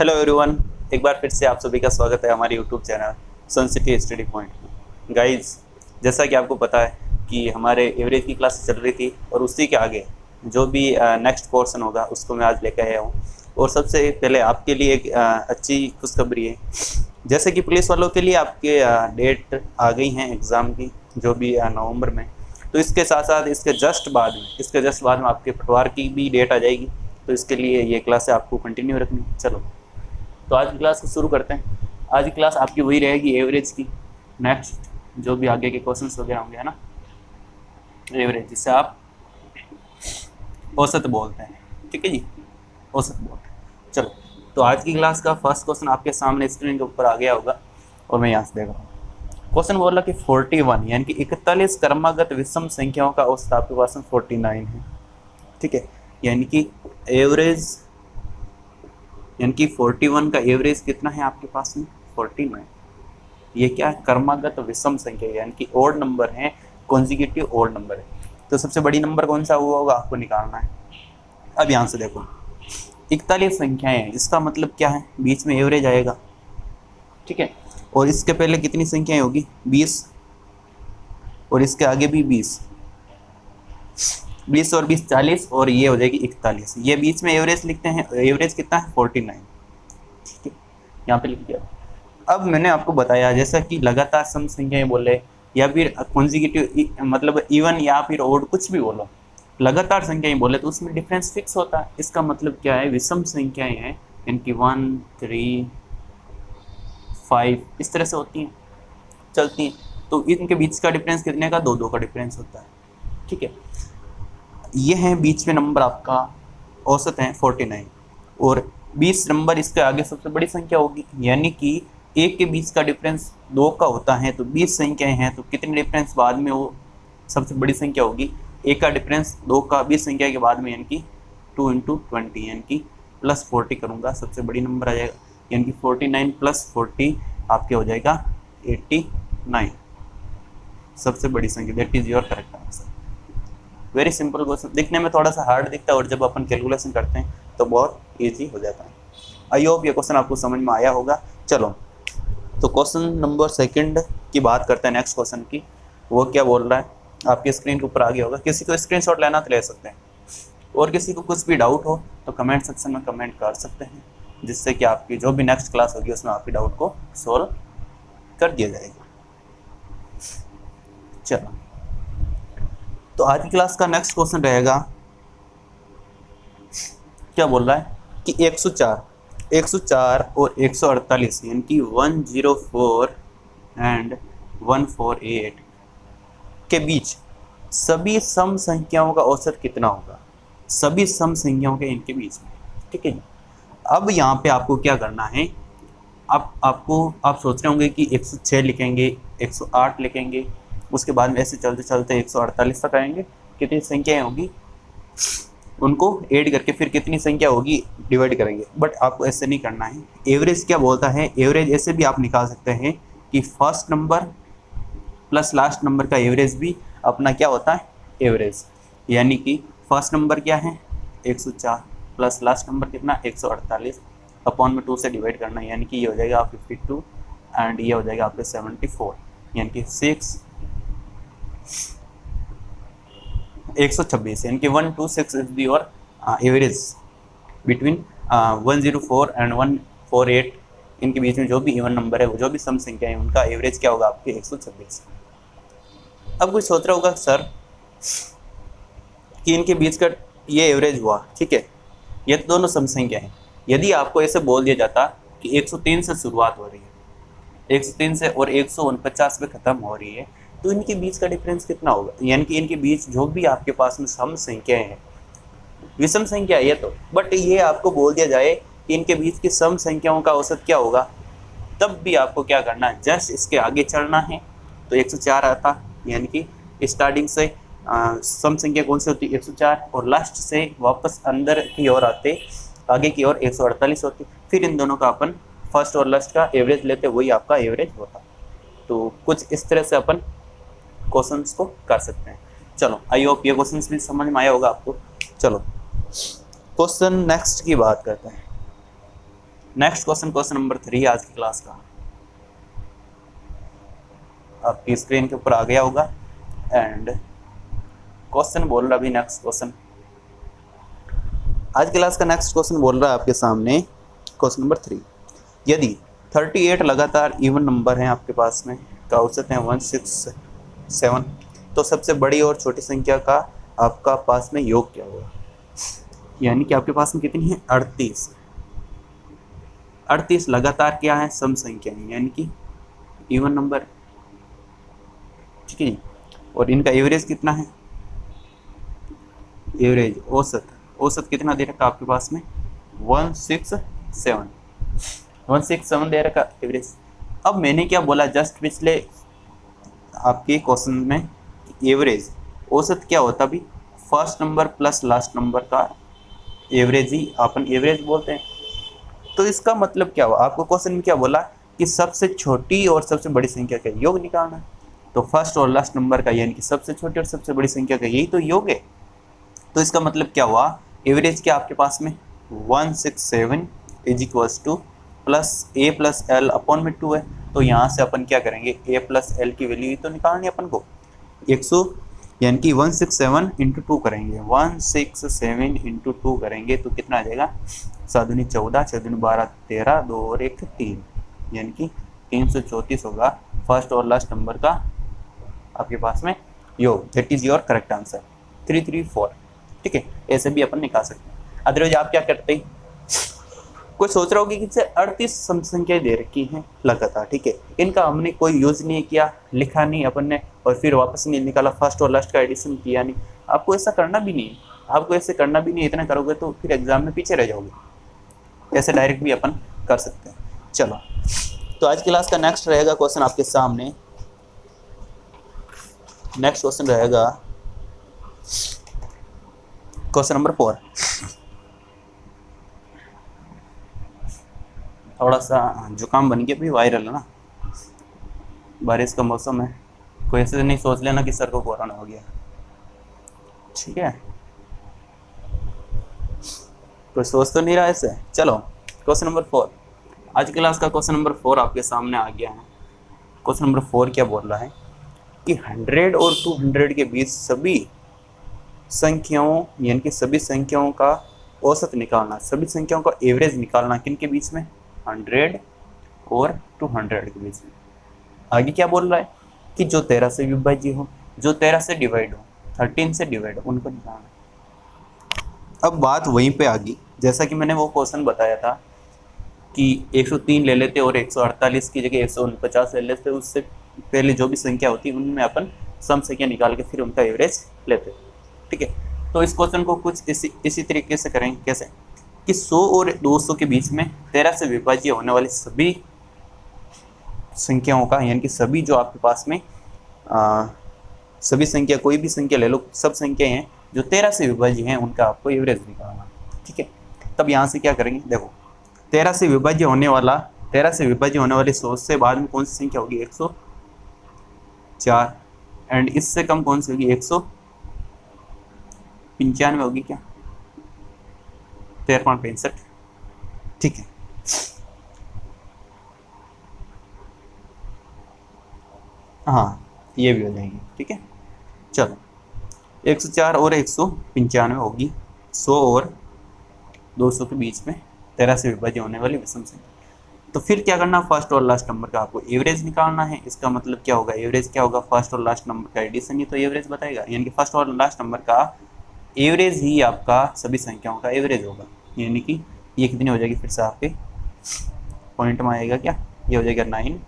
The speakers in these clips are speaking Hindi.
हेलो एवरीवन, एक बार फिर से आप सभी का स्वागत है हमारे YouTube channel Sun City study point में। गाइस, जैसा कि आपको पता है कि हमारे एवरेज की क्लास चल रही थी और उसी के आगे जो भी नेक्स्ट पोर्शन होगा उसको मैं आज लेकर आया हूँ। और सबसे पहले आपके लिए एक अच्छी खुशखबरी है। जैसे कि पुलिस वालों के लिए आपके डेट आ गई हैं एग्ज़ाम की, जो भी नवंबर में, तो इसके साथ साथ इसके जस्ट बाद में आपके पटवार की भी डेट आ जाएगी। तो इसके लिए ये क्लास आपको कंटिन्यू रखनी। चलो, तो आज की क्लास को शुरू करते हैं। आज की क्लास आपकी वही रहेगी एवरेज की। नेक्स्ट जो भी आगे के क्वेश्चंस वगैरह होंगे, है ना, एवरेज जिसे आप औसत बोलते हैं। ठीक है जी, औसत बोलते हैं। चलो, तो आज की क्लास का फर्स्ट क्वेश्चन आपके सामने स्क्रीन के ऊपर आ गया होगा और मैं यहाँ से देख रहा हूँ। क्वेश्चन बोला कि 41 यानी कि 41 क्रमागत विषम संख्याओं का औसत आपके पास में 49 है। ठीक है, यानी कि एवरेज, यानी कि 41 का एवरेज कितना है आपके पास में 49। ये क्या है? क्रमागत विषम संख्या, यानी कि ओड नंबर है, कॉन्जिक्यूटिव ओड नंबर है। तो सबसे बड़ी नंबर कौन सा हुआ होगा आपको निकालना है। अब यहाँ से देखो, 41 संख्याएं हैं, इसका मतलब क्या है? बीच में एवरेज आएगा। ठीक है, और इसके पहले कितनी संख्याएं होगी? 20, और इसके आगे भी 20 और 20 40, और ये हो जाएगी 41। ये बीच में एवरेज लिखते हैं। एवरेज कितना है? 49। ठीक है, यहाँ पे लिख दिया। अब मैंने आपको बताया जैसा कि लगातार सम संख्याएं बोले या फिर कॉन्जिक्यूटिव मतलब इवन या फिर ओड, कुछ भी बोलो, लगातार संख्याएं बोले तो उसमें डिफरेंस फिक्स होता है। इसका मतलब क्या है? विषम संख्याएं हैं, इनकी 1 3 5 इस तरह से होती हैं, चलती हैं, तो इनके बीच का डिफरेंस कितने का? 2 2 का डिफरेंस होता है। ठीक है, ये है बीच में नंबर आपका औसत है 49, और 20 नंबर इसके आगे सबसे बड़ी संख्या होगी, यानी कि एक के बीच का डिफरेंस 2 का होता है। तो 20 संख्याएं हैं, तो कितने डिफरेंस बाद में वो सबसे बड़ी संख्या होगी? एक का डिफरेंस 2 का 20 संख्या के बाद में, यानी कि 2 × 20 यानी कि प्लस 40 करूँगा, सबसे बड़ी नंबर आ जाएगा। यानी कि 49 + 40 आपके हो जाएगा 89, सबसे बड़ी संख्या। That is your correct answer. Very simple question, दिखने में थोड़ा सा हार्ड दिखता है और जब अपन कैलकुलेशन करते हैं तो बहुत इजी हो जाता है। आई होप ये क्वेश्चन आपको समझ में आया होगा। चलो, तो क्वेश्चन नंबर 2 की बात करते हैं, नेक्स्ट क्वेश्चन की। वो क्या बोल रहा है आपके स्क्रीन के ऊपर आ गया होगा। किसी को स्क्रीनशॉट लेना तो ले सकते हैं, और किसी को कुछ भी डाउट हो तो कमेंट सेक्शन में कमेंट कर सकते हैं, जिससे कि आपकी जो भी नेक्स्ट क्लास होगी उसमें आपके डाउट को सॉल्व कर दिया जाएगा। चलो, तो आज की क्लास का नेक्स्ट क्वेश्चन रहेगा, क्या बोल रहा है कि 104 और 148 यानी कि 104 एंड 148 के बीच सभी सम संख्याओं का औसत कितना होगा? सभी सम संख्याओं के इनके बीच में। ठीक है, अब यहाँ पे आपको क्या करना है? आप सोच रहे होंगे कि 106 लिखेंगे, 108 लिखेंगे, उसके बाद में ऐसे चलते चलते 148 तक आएंगे। कितनी संख्याएं होगी उनको ऐड करके फिर कितनी संख्या होगी डिवाइड करेंगे, बट आपको ऐसे नहीं करना है। एवरेज क्या बोलता है? एवरेज ऐसे भी आप निकाल सकते हैं कि first number plus last number का एवरेज भी अपना क्या होता है? एवरेज। यानी कि फर्स्ट नंबर क्या है? 104 प्लस लास्ट नंबर कितना? 148 अपॉन में 2 से डिवाइड करना है, यानी कि ये हो जाएगा 52 एंड ये हो जाएगा आपके 74, यानी कि 126, यानी कि 126 is the your average between 104 and 148। इनके बीच में जो भी इवन नंबर है, वो जो भी सम संख्या है, उनका एवरेज क्या होगा? आपके 126। अब कोई सोच रहा होगा सर कि इनके बीच का ये एवरेज हुआ, ठीक है, ये तो दोनों सम संख्या है। यदि आपको ऐसे बोल दिया जाता कि 103 से शुरुआत हो रही है, 103 से और 149 पे ख़त्म हो रही है, तो इनके बीच का डिफरेंस कितना होगा? यानी कि इनके बीच जो भी आपके पास में सम संख्याएं हैं, विषम संख्या है ये तो, बट ये आपको बोल दिया जाए कि इनके बीच की सम संख्याओं का औसत क्या होगा, तब भी आपको क्या करना है? जस्ट इसके आगे चलना है। तो 104 आता, यानी कि स्टार्टिंग से सम संख्या कौन सी होती है? 104, और लास्ट से वापस अंदर की ओर आते, आगे की ओर 148 होती। फिर इन दोनों का अपन फर्स्ट और लास्ट का एवरेज लेते, वही आपका एवरेज होता। तो कुछ इस तरह से अपन क्वेश्चंस को कर सकते हैं। चलो, आई होप ये क्वेश्चंस भी समझ में आया होगा आपको। चलो, क्वेश्चन नेक्स्ट की बात करते हैं। नेक्स्ट क्वेश्चन, क्वेश्चन नंबर 3 आज की क्लास का आपकी स्क्रीन के ऊपर आ गया होगा। एंड क्वेश्चन बोल रहा, अभी नेक्स्ट क्वेश्चन आज की क्लास का नेक्स्ट क्वेश्चन बोल रहा है आपके सामने, क्वेश्चन नंबर 3। यदि 38 लगातार इवन नंबर हैं आपके पास में, का औसत है 167, तो सबसे बड़ी और छोटी संख्या का आपका पास में योग क्या होगा? यानी कि आपके पास में कितनी है? 38। 38 लगातार क्या है? सम संख्या है, यानी कि इवन नंबर, ठीक है जी। और इनका एवरेज कितना है? एवरेज औसत कितना दे रखा आपके पास में? 167 दे रखा एवरेज। अब मैंने क्या बोला जस्ट पिछले आपके क्वेश्चन में, एवरेज औसत क्या होता भी? First number plus last number का एवरेज ही अपन एवरेज बोलते हैं। तो इसका मतलब क्या हुआ? आपको क्वेश्चन में क्या बोला कि सबसे छोटी और सबसे बड़ी संख्या का योग निकालना है। तो फर्स्ट और लास्ट नंबर का, यानी कि सबसे छोटी और सबसे बड़ी संख्या का यही तो योग है। तो इसका मतलब क्या हुआ? एवरेज क्या आपके पास में? 167 is equals two plus A plus L upon में 2 है। तो यहाँ से अपन क्या करेंगे? ए प्लस एल की वैल्यू तो निकालनी अपन को 100, यानी कि 167 इंटू 2 करेंगे। 167 इंटू 2 करेंगे तो कितना आ जाएगा? 7 दूनी 14, 6 दूनी 12, 13, 2 और 1 3, यानी कि 334 होगा फर्स्ट और लास्ट नंबर का आपके पास में योग। That is your correct answer 334। ठीक है, ऐसे भी अपन निकाल सकते हैं। अदरवाइज आप क्या करते हैं, कोई सोच रहा होगी कि 38 सम संख्याएं दे रखी हैं लगातार, ठीक है, इनका हमने कोई यूज नहीं किया, लिखा नहीं अपन ने, और फिर वापस नहीं निकाला, फर्स्ट और लास्ट का एडिशन किया नहीं। आपको ऐसा करना भी नहीं है, आपको ऐसे करना भी नहीं। इतना करोगे तो फिर एग्जाम में पीछे रह जाओगे। ऐसे डायरेक्ट भी अपन कर सकते हैं। चलो, तो आज क्लास का नेक्स्ट रहेगा क्वेश्चन आपके सामने। नेक्स्ट क्वेश्चन रहेगा क्वेश्चन नंबर 4। थोड़ा सा जुकाम बन के भी वायरल है ना, बारिश का मौसम है। कोई ऐसे नहीं सोच लेना कि सर को कोरोना हो गया, ठीक है? कोई सोच तो नहीं रहा ऐसे। चलो, क्वेश्चन नंबर 4 आज की क्लास का क्वेश्चन नंबर 4 आपके सामने आ गया है। क्वेश्चन नंबर 4 क्या बोल रहा है कि 100 और 200 के बीच सभी संख्याओं, यानी कि सभी संख्याओं का औसत निकालना, सभी संख्याओं का एवरेज निकालना। किन के बीच में? 100 और 200 के बीच में। आगे क्या बोल रहा है कि जो 13 से विभाज्य हो, जो 13 से डिवाइड हो, 13 से डिवाइड हो, उनको निकालना। अब बात वहीं पे आ गई, जैसा कि मैंने वो क्वेश्चन बताया था कि 103 ले लेते और 148 की जगह 149 ले लेते। उससे पहले जो भी संख्या होती है उनमें अपन सम संख्या निकाल के फिर उनका एवरेज लेते, ठीक है? तो इस क्वेश्चन को कुछ इसी तरीके से करेंगे। कैसे कि 100 और 200 के बीच में 13 से विभाज्य होने वाली सभी संख्याओं का, यानी कि सभी जो आपके पास में सभी संख्या, कोई भी संख्या ले लो, सब संख्याएं हैं जो 13 से विभाज्य हैं, उनका आपको एवरेज निकालना, ठीक है? तब यहाँ से क्या करेंगे? देखो, 13 से विभाज्य होने वाली 100 से बाद में कौन सी संख्या होगी? 104। एंड इससे कम कौन सी होगी? 195 होगी क्या? 13.65, ठीक है? हाँ, ये भी हो जाएगी, ठीक है? चलो, 104 और 195 होगी 100 और 200 के बीच में 13 से विभाज्य होने वाली विषम संख्या। तो फिर क्या करना? फर्स्ट और लास्ट नंबर का आपको एवरेज निकालना है। इसका मतलब क्या होगा? एवरेज क्या होगा? फर्स्ट और लास्ट नंबर का एडिशन ही तो एवरेज बताएगा, यानी कि फर्स्ट और लास्ट नंबर का एवरेज ही आपका सभी संख्याओं का एवरेज होगा। यानी कि ये कितनी हो जाएगी? फिर से आपके पॉइंट में आएगा क्या? ये हो जाएगा 9,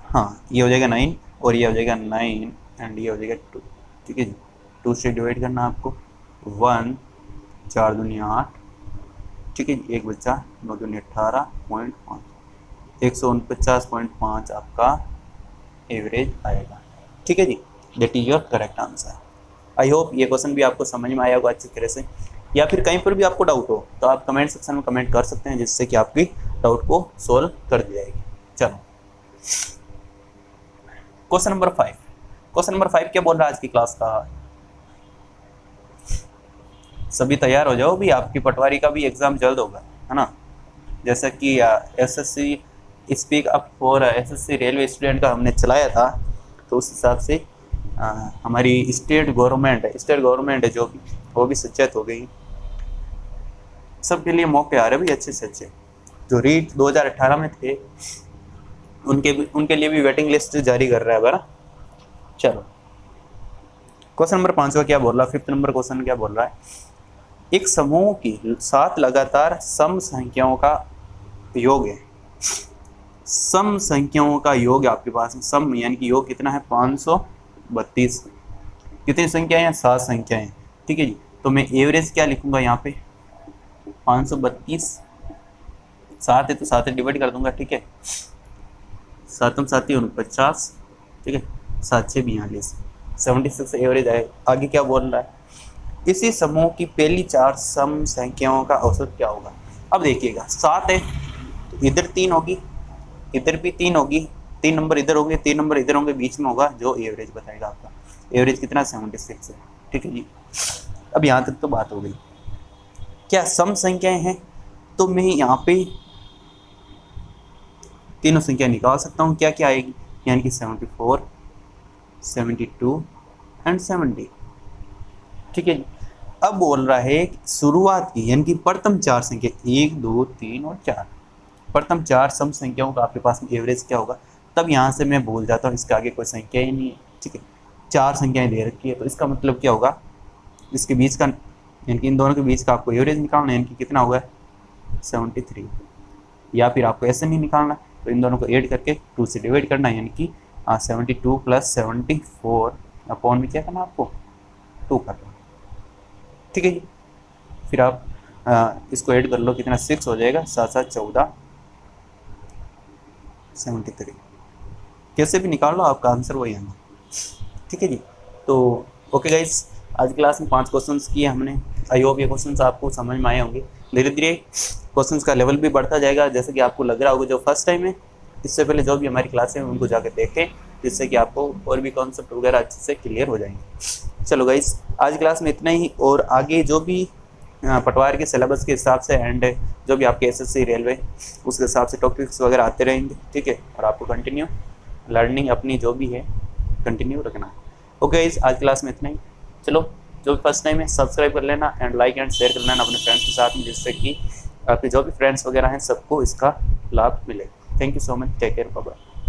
हाँ ये हो जाएगा 9 और ये हो जाएगा 9 एंड ये हो जाएगा 2, ठीक है जी? 2 से डिवाइड करना आपको, 1 4 दूनी 8, ठीक है जी? एक बच्चा 9 दूनी 18.5, 149.5 आपका एवरेज आएगा, ठीक है जी? That is your correct answer. I hope ये क्वेश्चन भी आपको समझ में आया होगा अच्छी तरह से, या फिर कहीं पर भी आपको डाउट हो तो आप कमेंट सेक्शन में कमेंट कर सकते हैं, जिससे कि आपकी डाउट को सोल्व कर दी जाएगी। चलो, क्वेश्चन नंबर 5। क्वेश्चन नंबर 5 क्या बोल रहा है आज की क्लास का? सभी तैयार हो जाओ भी, आपकी पटवारी का भी एग्जाम जल्द होगा। है ना। जैसा कि SSC speak up for SSC railway student का हमने चलाया था, तो उस हिसाब से हमारी स्टेट गवर्नमेंट है जो भी, वो भी सचेत हो गई। सबके लिए मौके आ रहे भाई अच्छे से अच्छे। जो रीट 2018 में थे उनके लिए भी वेटिंग लिस्ट जारी कर रहा है बरा। चलो क्वेश्चन नंबर 5 का क्या बोल रहा है, 5th नंबर क्वेश्चन क्या बोल रहा है, एक समूह की 7 लगातार सम संख्याओं का योग है। सम संख्याओं का योग आपके पास में, सम यानी कि योग कितना है 532। कितनी संख्याएं हैं, 7 संख्याएं, ठीक है जी। तो मैं एवरेज क्या लिखूंगा यहाँ पे 532, 7 है तो 7 डिवाइड कर दूंगा, ठीक है। 7 7 49, ठीक है, 7 6 42, 76 एवरेज आए। आगे क्या बोल रहा है, इसी समूह की पहली 4 सम संख्याओं का औसत क्या होगा। अब देखिएगा 7 है तो इधर 3 होगी, इधर भी 3 होगी, 3 नंबर इधर होंगे, 3 नंबर इधर होंगे, बीच में होगा जो एवरेज बताएगा आपका। एवरेज कितना 76 है, ठीक है जी। अब यहाँ तक तो बात हो गई। क्या सम संख्याएं हैं, तो मैं यहाँ पे तीनों संख्या निकाल सकता हूँ। क्या क्या आएगी, यानी कि 74, 72 एंड 70, ठीक है जी। अब बोल रहा है शुरुआत की यानी कि प्रथम 4 संख्या 1 2 3 और 4, प्रथम 4 सम संख्याओं का आपके पास में एवरेज क्या होगा। तब यहाँ से मैं भूल जाता हूँ इसके आगे कोई संख्या ही नहीं है, ठीक है। 4 संख्याएं दे रखी है तो इसका मतलब क्या होगा, इसके बीच का यानी कि इन दोनों के बीच का आपको एवरेज निकालना है, यानी कि कितना होगा 73। या फिर आपको ऐसे नहीं निकालना तो इन दोनों को ऐड करके 2 से डिवाइड करना है, यानी कि 72 + 74 अपॉन में क्या करना आपको 2 करना, ठीक है जी। फिर आप इसको ऐड कर लो, कितना 6 हो जाएगा, 7 7 14 73, कैसे भी निकाल लो आपका आंसर वही आना, ठीक है जी। तो ओके गाइस, आज क्लास में 5 क्वेश्चंस किए हमने। आई होप ये क्वेश्चंस आपको समझ में आए होंगे। धीरे धीरे क्वेश्चंस का लेवल भी बढ़ता जाएगा, जैसे कि आपको लग रहा होगा जो फर्स्ट टाइम है। इससे पहले जो भी हमारी क्लास है उनको जाकर देखें, जिससे कि आपको और भी कॉन्सेप्ट वगैरह अच्छे से क्लियर हो जाएंगे। चलो गाइस, आज क्लास में इतना ही, और आगे जो भी पटवार के सिलेबस के हिसाब से एंड जो भी आपके एसएससी रेलवे उसके हिसाब से टॉपिक्स वगैरह आते रहेंगे, ठीक है। और आपको कंटिन्यू लर्निंग अपनी जो भी है कंटिन्यू रखना है। ओके गाइस, आज क्लास में इतना ही। चलो, जो भी फर्स्ट टाइम है सब्सक्राइब कर लेना एंड लाइक एंड शेयर कर लेना अपने फ्रेंड्स के साथ में, जिससे कि आपके जो भी फ्रेंड्स वगैरह हैं सबको इसका लाभ मिले। Thank you so much, take care, bye bye.